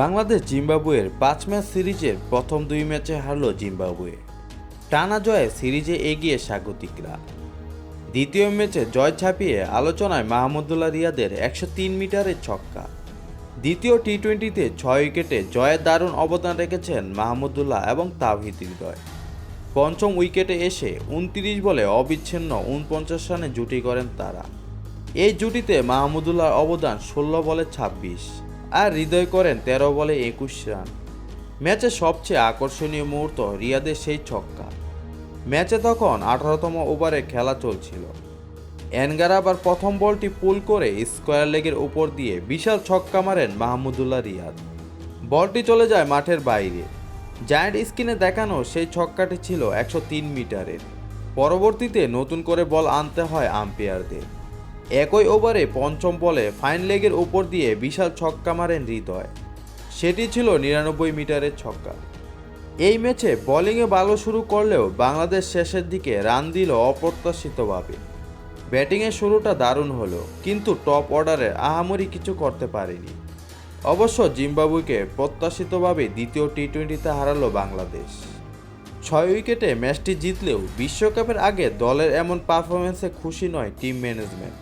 বাংলাদেশ জিম্বাবুয়ের 5 ম্যাচ সিরিজের প্রথম 2 ম্যাচে হারল জিম্বাবুয়ে। টানা জয়ে সিরিজে এগিয়ে স্বাগতিকরা। দ্বিতীয় ম্যাচে জয় ছাপিয়ে আলোচনায় মাহমুদুল্লাহ রিয়াদের 103 মিটারের ছক্কা। দ্বিতীয় টি-20তে 6 উইকেটে জয়ের দারুণ অবদান রেখেছেন মাহমুদুল্লাহ এবং তাওহিদ হৃদয়। পঞ্চম উইকেটে এসে 29 বলে অবিচ্ছিন্ন 49 রানে জুটি করেন তারা। এই জুটিতে মাহমুদুল্লাহর অবদান 16 বলে 26 আর হৃদয় করেন 13 বলে 21 রান। ম্যাচের সবচেয়ে আকর্ষণীয় মুহূর্ত রিয়াদের সেই ছক্কা। ম্যাচে তখন 18তম ওভারে খেলা চলছিল। এনগার আবার প্রথম বলটি পুল করে স্কোয়ার লেগের উপর দিয়ে বিশাল ছক্কা মারেন মাহমুদুল্লাহ রিয়াদ। বলটি চলে যায় মাঠের বাইরে। জায়ান্ট স্ক্রিনে দেখানো সেই ছক্কাটি ছিল 103 মিটারের। পরবর্তীতে নতুন করে বল আনতে হয় আম্পায়ারদের। একই ওভারে পঞ্চম বলে ফাইন লেগের উপর দিয়ে বিশাল ছক্কা মারেন হৃদয়। সেটি ছিল 99 মিটারের ছক্কা। এই ম্যাচে বোলিংয়ে ভালো শুরু করলেও বাংলাদেশ শেষের দিকে রান দিল অপ্রত্যাশিতভাবে। ব্যাটিংয়ের শুরুটা দারুণ হলো, কিন্তু টপ অর্ডারে আহামরি কিছু করতে পারেনি। অবশ্য জিম্বাবুয়েকে প্রত্যাশিতভাবে দ্বিতীয় টি-20তে হারালো বাংলাদেশ। 6 উইকেটে ম্যাচটি জিতলেও বিশ্বকাপের আগে দলের এমন পারফরম্যান্সে খুশি নয় টিম ম্যানেজমেন্ট।